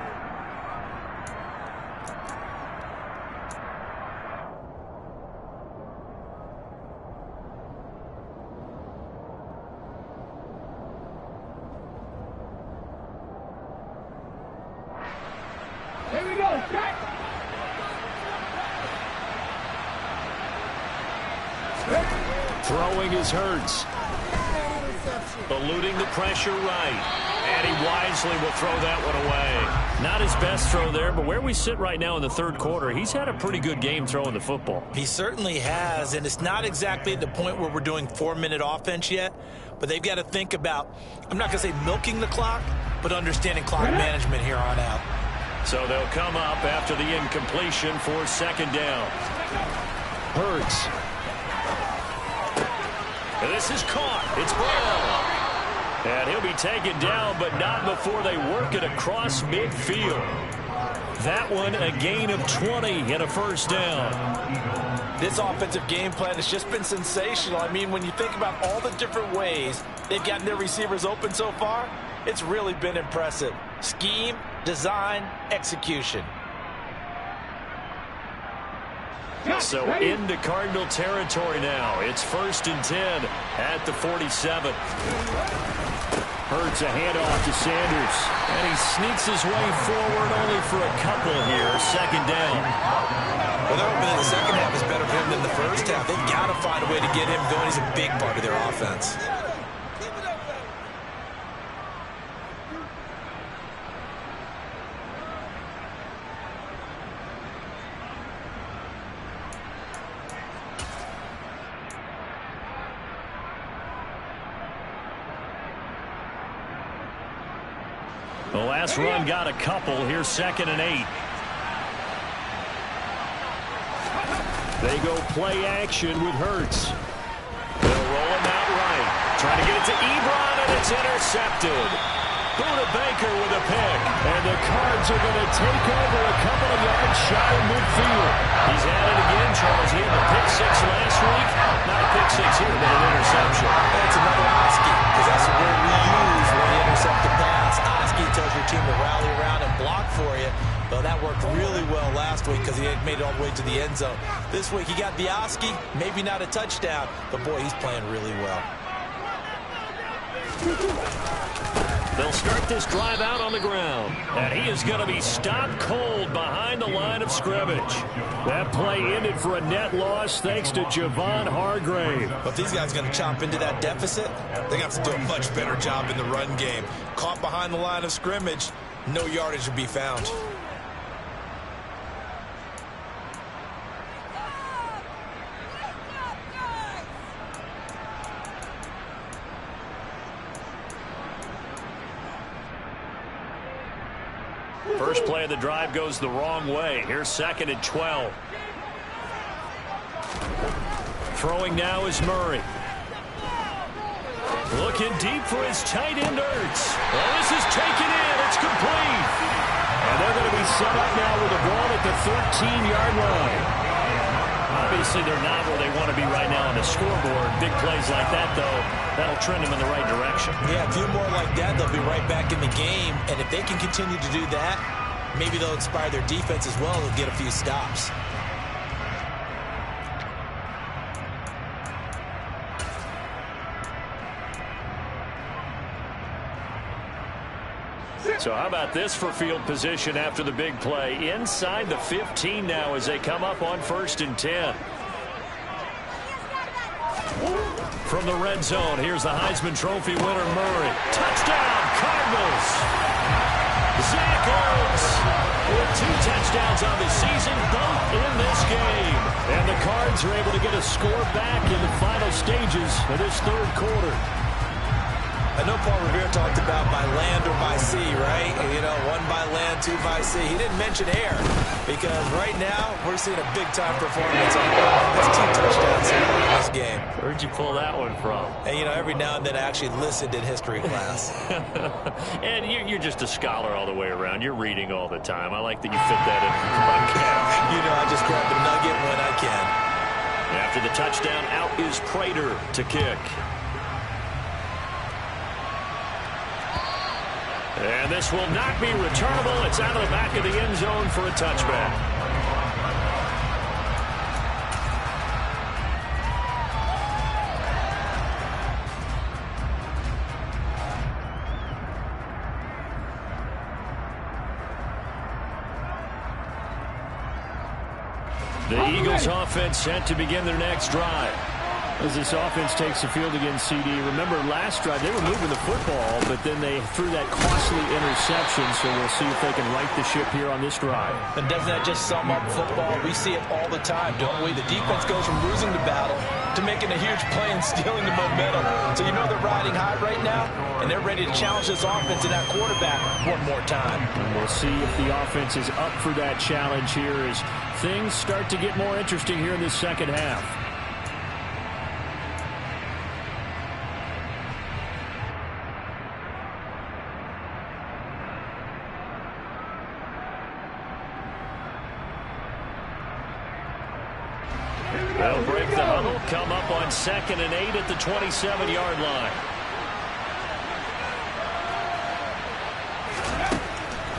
Here we go. Check. Throwing is Hurts. Eluding the pressure right. And he wisely will throw that one away. Not his best throw there, but where we sit right now in the third quarter, he's had a pretty good game throwing the football. He certainly has, and it's not exactly at the point where we're doing 4-minute offense yet, but they've got to think about, I'm not going to say milking the clock, but understanding clock management here on out. So they'll come up after the incompletion for 2nd down. Hurts. This is caught. It's Brown. And he'll be taken down, but not before they work it across midfield. That one, a gain of 20 and a first down. This offensive game plan has just been sensational. I mean, when you think about all the different ways they've gotten their receivers open so far, it's really been impressive. Scheme, design, execution. So into Cardinal territory now. It's 1st and 10 at the 47. Hurts a handoff to Sanders. And he sneaks his way forward only for a couple here. 2nd down. Well, they're hoping that the second half is better for him than the first half. They've got to find a way to get him going. He's a big part of their offense. The last run got a couple. Here's 2nd and 8. They go play action with Hurts. They'll roll him out right. Trying to get it to Ebron, and it's intercepted. Buda Baker with a pick. And the Cards are going to take over a couple of yards shy of midfield. He's at it again, Charles. He had the pick 6 last week. Not a pick 6 here, but an interception. That's another Oski, because that's the word we use when we intercept the pass. Oski tells your team to rally around and block for you. Well, that worked really well last week because he had made it all the way to the end zone. This week he got the Oski, maybe not a touchdown, but boy, he's playing really well. They'll start this drive out on the ground. And he is going to be stopped cold behind the line of scrimmage. That play ended for a net loss thanks to Javon Hargrave. But if these guys are going to chop into that deficit, they're going to have to do a much better job in the run game. Caught behind the line of scrimmage, no yardage to be found. First play of the drive goes the wrong way. Here's 2nd and 12. Throwing now is Murray. Looking deep for his tight end, Ertz. Well, this is taken in. It's complete. And they're going to be set up now with the ball at the 13-yard line. Obviously, they're not where they want to be right now on the scoreboard. Big plays like that, though, that'll trend them in the right direction. Yeah, a few more like that, they'll be right back in the game. And if they can continue to do that, maybe they'll inspire their defense as well. They'll get a few stops. So how about this for field position after the big play? Inside the 15 now as they come up on 1st and 10. From the red zone, here's the Heisman Trophy winner, Murray. Touchdown, Cardinals! Zach Ertz with 2 touchdowns on the season, both in this game. And the Cards are able to get a score back in the final stages of this 3rd quarter. I know Paul Revere talked about by land or by sea, right? You know, 1 by land, 2 by sea. He didn't mention air because right now we're seeing a big-time performance. That's 2 touchdowns in this game. Where'd you pull that one from? And, you know, every now and then I actually listened in history class. And you're just a scholar all the way around. You're reading all the time. I like that you fit that in. You know, I just grab a nugget when I can. After the touchdown, out is Prater to kick. And this will not be returnable. It's out of the back of the end zone for a touchback. The Eagles offense set to begin their next drive. As this offense takes the field against CD. Remember, last drive, they were moving the football, but then they threw that costly interception, so we'll see if they can right the ship here on this drive. And doesn't that just sum up football? We see it all the time, don't we? The defense goes from losing the battle to making a huge play and stealing the momentum. So you know they're riding high right now, and they're ready to challenge this offense and that quarterback one more time. And we'll see if the offense is up for that challenge here as things start to get more interesting here in this second half. They'll break the huddle, come up on 2nd and 8 at the 27-yard line.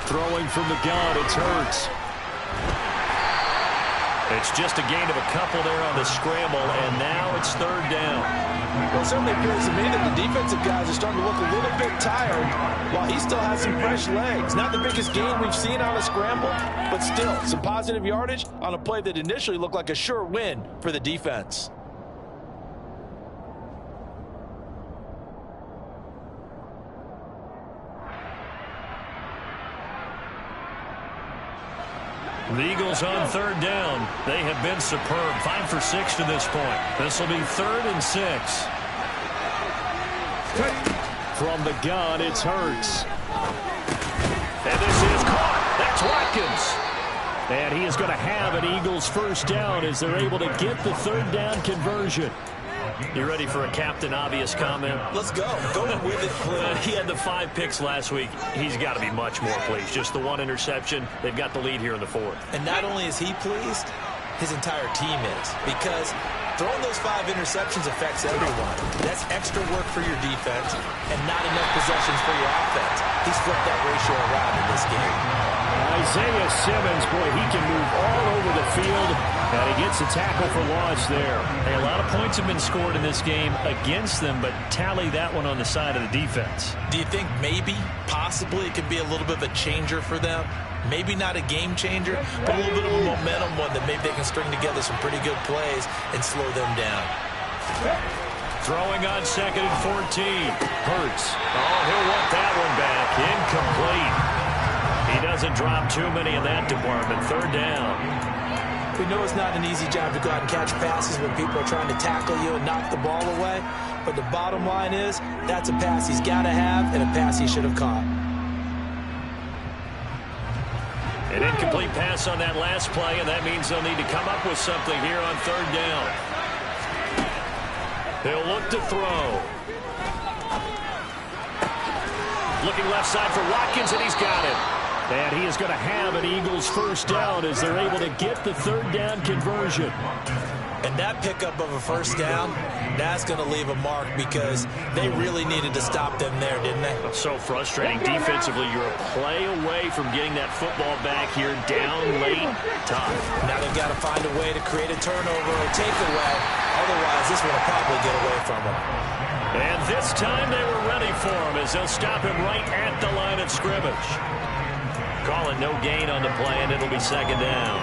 Throwing from the gun, it's Hurts. It's just a gain of a couple there on the scramble, and now it's 3rd down. Well, it certainly appears to me that the defensive guys are starting to look a little bit tired while he still has some fresh legs. Not the biggest gain we've seen on a scramble, but still some positive yardage on a play that initially looked like a sure win for the defense. The Eagles on 3rd down. They have been superb. 5 for 6 to this point. This will be 3rd and 6. From the gun, it's Hurts. And this is caught. That's Watkins. And he is going to have an Eagles first down as they're able to get the 3rd down conversion. You ready for a Captain Obvious comment? Let's go. Go with it, please. He had the 5 picks last week. He's got to be much more pleased. Just the 1 interception. They've got the lead here in the 4th. And not only is he pleased, his entire team is. Because throwing those 5 interceptions affects everyone. That's extra work for your defense and not enough possessions for your offense. He's flipped that ratio around in this game. Nice Isaiah Simmons, boy, he can move all over the field, and he gets a tackle for loss there. Hey, a lot of points have been scored in this game against them, but tally that one on the side of the defense. Do you think maybe, possibly, it could be a little bit of a changer for them? Maybe not a game changer, but a little bit of a momentum one that maybe they can string together some pretty good plays and slow them down. Throwing on 2nd and 14. Hurts. Oh, he'll want that one back. Incomplete. He doesn't drop too many in that department. 3rd down. We know it's not an easy job to go out and catch passes when people are trying to tackle you and knock the ball away. But the bottom line is, that's a pass he's got to have and a pass he should have caught. An incomplete pass on that last play, and that means they'll need to come up with something here on 3rd down. They'll look to throw. Looking left side for Watkins, and he's got it. And he is going to have an Eagles 1st down as they're able to get the 3rd down conversion. And that pickup of a 1st down, that's going to leave a mark because they really needed to stop them there, didn't they? So frustrating. Defensively, you're a play away from getting that football back here down late. Tough. Now they've got to find a way to create a turnover or takeaway. Otherwise, this one will probably get away from them. And this time they were ready for him as they'll stop him right at the line of scrimmage. Calling no gain on the play, and it'll be 2nd down.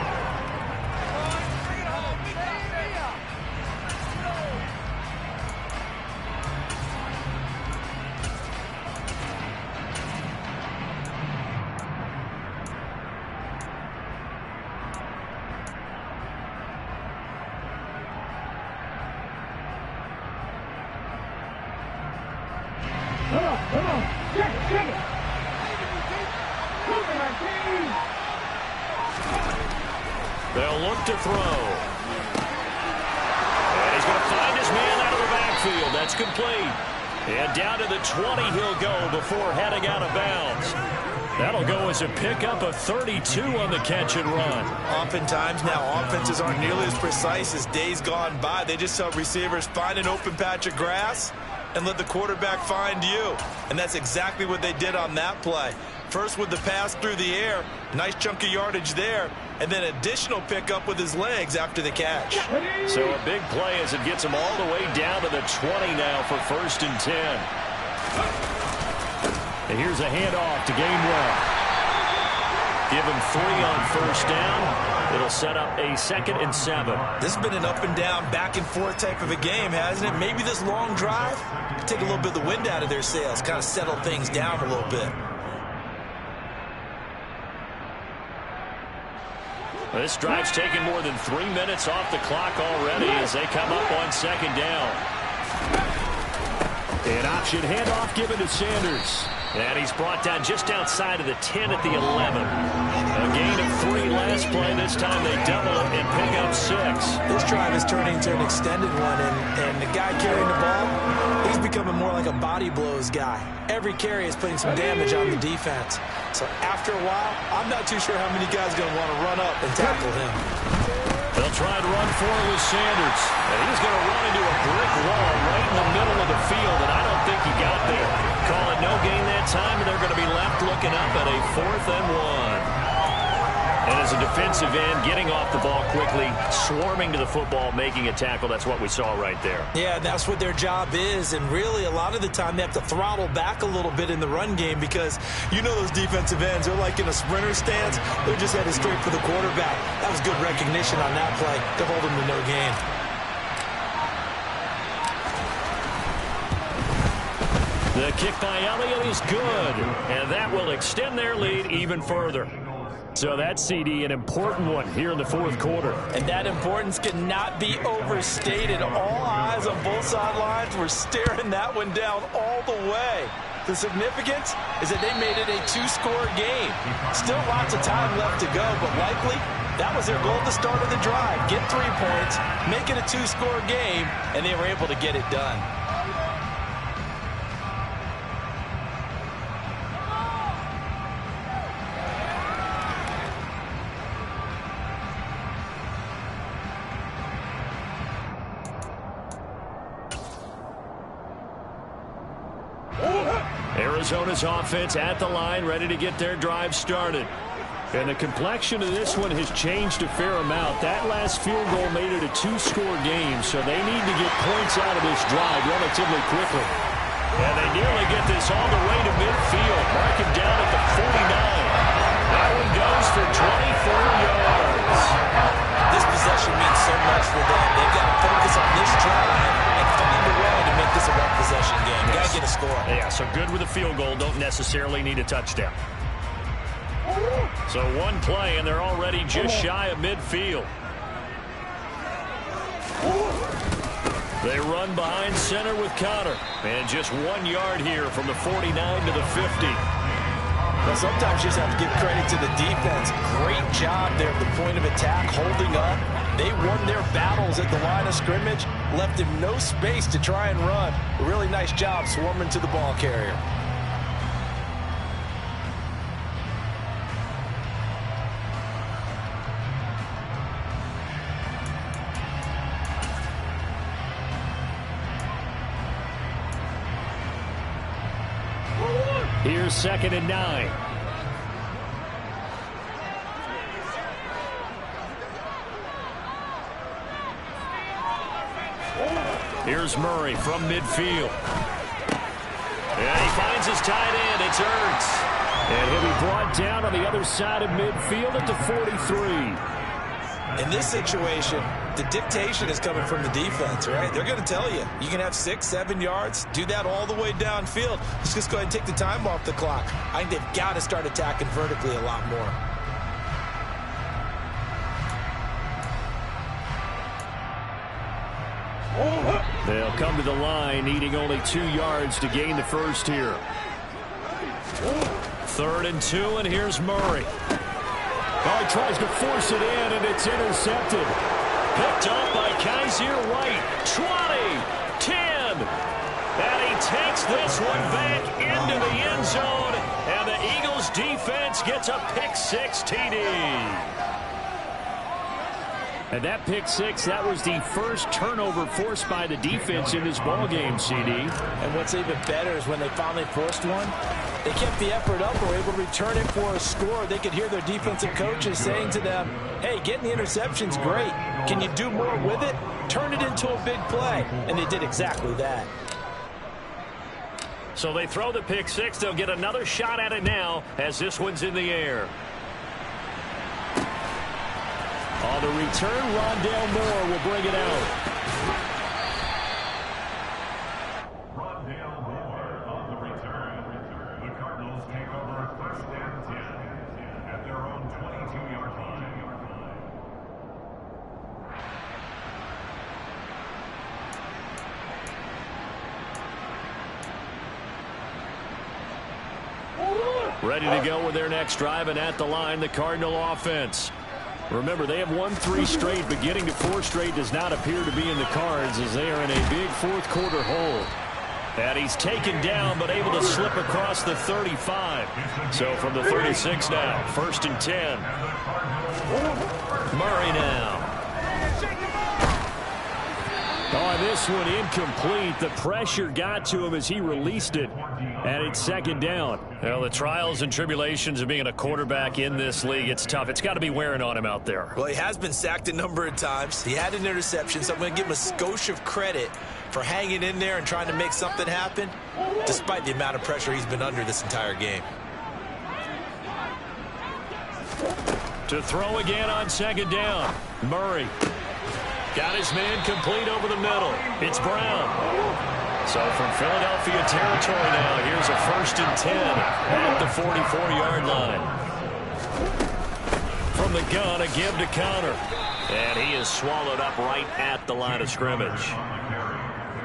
Come on. Check it. They'll look to throw. And he's going to find his man out of the backfield. That's complete. And down to the 20 he'll go before heading out of bounds. That'll go as a pickup of 32 on the catch and run. Oftentimes now, offenses aren't nearly as precise as days gone by. They just help receivers find an open patch of grass and let the quarterback find you. And that's exactly what they did on that play. First with the pass through the air, nice chunk of yardage there, and then additional pickup with his legs after the catch. So a big play as it gets him all the way down to the 20 now for 1st and 10. And here's a handoff to Gainwell. Give him 3 on 1st down. It'll set up a 2nd and 7. This has been an up and down, back and forth type of a game, hasn't it? Maybe this long drive take a little bit of the wind out of their sails, kind of settle things down a little bit. This drive's taken more than 3 minutes off the clock already as they come up on 2nd down. An option handoff given to Sanders. And he's brought down just outside of the 10 at the 11. A gain of 3 last play. This time they double it and pick up 6. This drive is turning into an extended one, and the guy carrying the ball, he's becoming more like a body blows guy. Every carry is putting some damage on the defense. So after a while, I'm not too sure how many guys are going to want to run up and tackle him. They'll try and run for it with Sanders. And he's going to run into a brick wall right in the middle of the field, and I don't think he got there. Call it no gain that time, and they're going to be left looking up at a 4th and 1. And as a defensive end, getting off the ball quickly, swarming to the football, making a tackle, that's what we saw right there. Yeah, that's what their job is, and really a lot of the time they have to throttle back a little bit in the run game because you know those defensive ends, they're like in a sprinter stance. They're just headed straight for the quarterback. That was good recognition on that play to hold them to no gain. The kick by Elliott is good, and that will extend their lead even further. So that's, CD, an important one here in the 4th quarter. And that importance cannot be overstated. All eyes on both sidelines were staring that one down all the way. The significance is that they made it a 2-score game. Still lots of time left to go, but likely that was their goal at the start of the drive. Get 3 points, make it a 2-score game, and they were able to get it done. Arizona's offense at the line, ready to get their drive started. And the complexion of this one has changed a fair amount. That last field goal made it a two-score game, so they need to get points out of this drive relatively quickly. And they nearly get this all the way to midfield. Mark him down at the 49. That one goes for 24 yards. This possession means so much for them. They've got to focus on this drive and find a way to make this a one-possession game. Got to get a score. Yeah, so good with a field goal. Don't necessarily need a touchdown. So one play, and they're already just shy of midfield. They run behind center with Conner. And just 1 yard here from the 49 to the 50. Well, sometimes you just have to give credit to the defense. Great job there at the point of attack, holding up. They won their battles at the line of scrimmage, left him no space to try and run. A really nice job swarming to the ball carrier. Here's 2nd and 9. Here's Murray from midfield. And he finds his tight end. It's Ertz. And he'll be brought down on the other side of midfield at the 43. In this situation, the dictation is coming from the defense, right? They're going to tell you, you can have 6, 7 yards, do that all the way downfield. Let's just go ahead and take the time off the clock. I think they've got to start attacking vertically a lot more. They'll come to the line, needing only 2 yards to gain the first here. 3rd and 2, and here's Murray. Oh, he tries to force it in, and it's intercepted. Picked up by Kaiser White. 20, 10. And he takes this one back into the end zone. And the Eagles defense gets a pick-6 TD. And that pick-6, that was the first turnover forced by the defense in this ballgame, CD. And what's even better is when they finally forced one, they kept the effort up, were able to return it for a score. They could hear their defensive coaches saying to them, hey, getting the interception's great. Can you do more with it? Turn it into a big play. And they did exactly that. So they throw the pick-6. They'll get another shot at it now as this one's in the air. On the return, Rondale Moore will bring it out. Rondale Moore on the return. The Cardinals take over 1st and 10 at their own 22-yard line. Ready to go with their next drive, and at the line, the Cardinal offense. Remember, they have won 3 straight, but getting to 4 straight does not appear to be in the cards as they are in a big fourth-quarter hole. And he's taken down, but able to slip across the 35. So from the 36 now, 1st and 10. Murray now. Oh, this one incomplete. The pressure got to him as he released it, and it's 2nd down. Well, the trials and tribulations of being a quarterback in this league, it's tough. It's got to be wearing on him out there. Well, he has been sacked a number of times. He had an interception, so I'm going to give him a skosh of credit for hanging in there and trying to make something happen, despite the amount of pressure he's been under this entire game. To throw again on 2nd down. Murray. Got his man complete over the middle. It's Brown. So from Philadelphia territory now, here's a 1st and 10 at the 44-yard line. From the gun, a give to Conner. And he is swallowed up right at the line of scrimmage.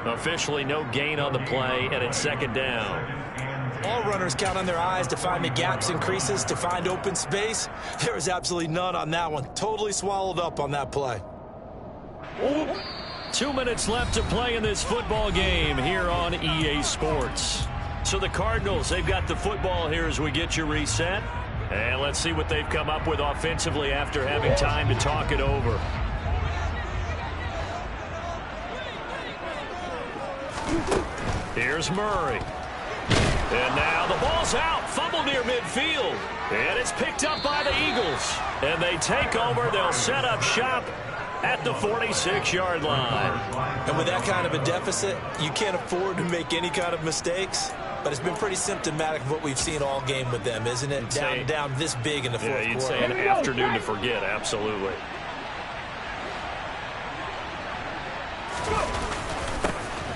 Officially no gain on the play, and it's 2nd down. All runners count on their eyes to find the gaps and creases, to find open space. There was absolutely none on that one. Totally swallowed up on that play. 2 minutes left to play in this football game here on EA Sports. So the Cardinals, they've got the football here as we get you reset. And let's see what they've come up with offensively after having time to talk it over. Here's Murray. And now the ball's out. Fumble near midfield. And it's picked up by the Eagles. Eagles. And they take over. They'll set up shop at the 46-yard line. And with that kind of a deficit, you can't afford to make any kind of mistakes. But it's been pretty symptomatic of what we've seen all game with them, isn't it? Down this big in the fourth quarter. You'd say an afternoon to forget, absolutely.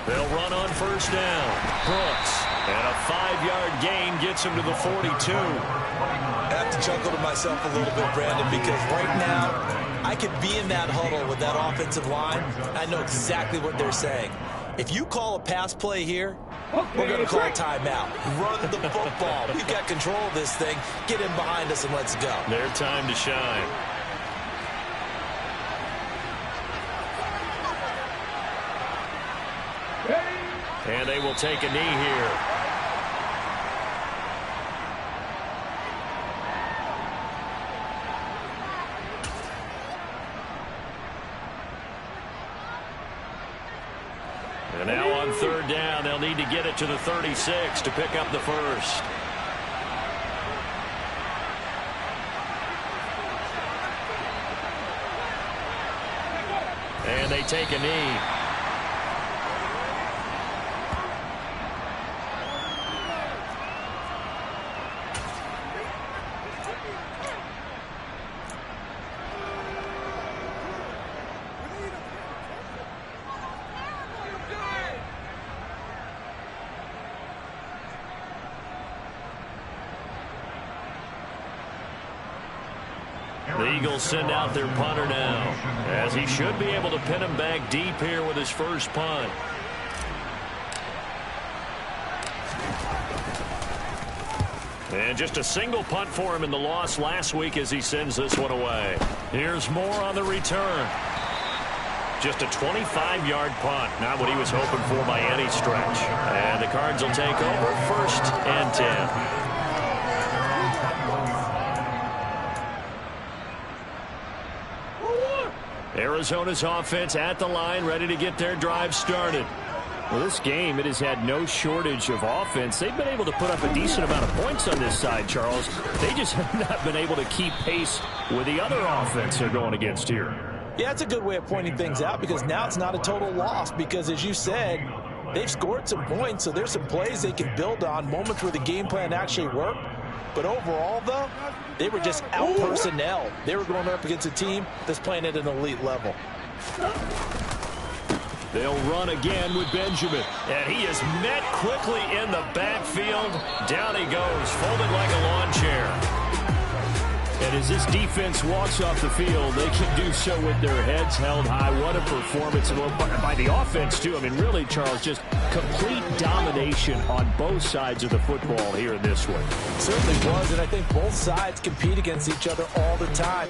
They'll run on first down. Brooks. And a 5-yard gain gets him to the 42. I have to chuckle to myself a little bit, Brandon, because right now I could be in that huddle with that offensive line. I know exactly what they're saying. If you call a pass play here, we're going to call a timeout. Run the football. We've got control of this thing. Get in behind us and let's go. Their time to shine. And they will take a knee here. And now on third down, they'll need to get it to the 36 to pick up the first. And they take a knee. The Eagles send out their punter now, as he should be able to pin him back deep here with his first punt. And just a single punt for him in the loss last week as he sends this one away. Here's more on the return. Just a 25-yard punt, not what he was hoping for by any stretch. And the Cards will take over first and 10. Arizona's offense at the line, ready to get their drive started. Well, this game, it has had no shortage of offense. They've been able to put up a decent amount of points on this side, Charles. They just have not been able to keep pace with the other offense they're going against here. Yeah, that's a good way of pointing things out, because now it's not a total loss, because as you said, they've scored some points, so there's some plays they can build on, moments where the game plan actually worked. But overall, though, they were just out-personnel. They were going up against a team that's playing at an elite level. They'll run again with Benjamin. And he is met quickly in the backfield. Down he goes, folded like a lawn chair. And as this defense walks off the field, they can do so with their heads held high. What a performance by the offense, too. I mean, really, Charles, just complete domination on both sides of the football here in this one. Certainly was, and I think both sides compete against each other all the time.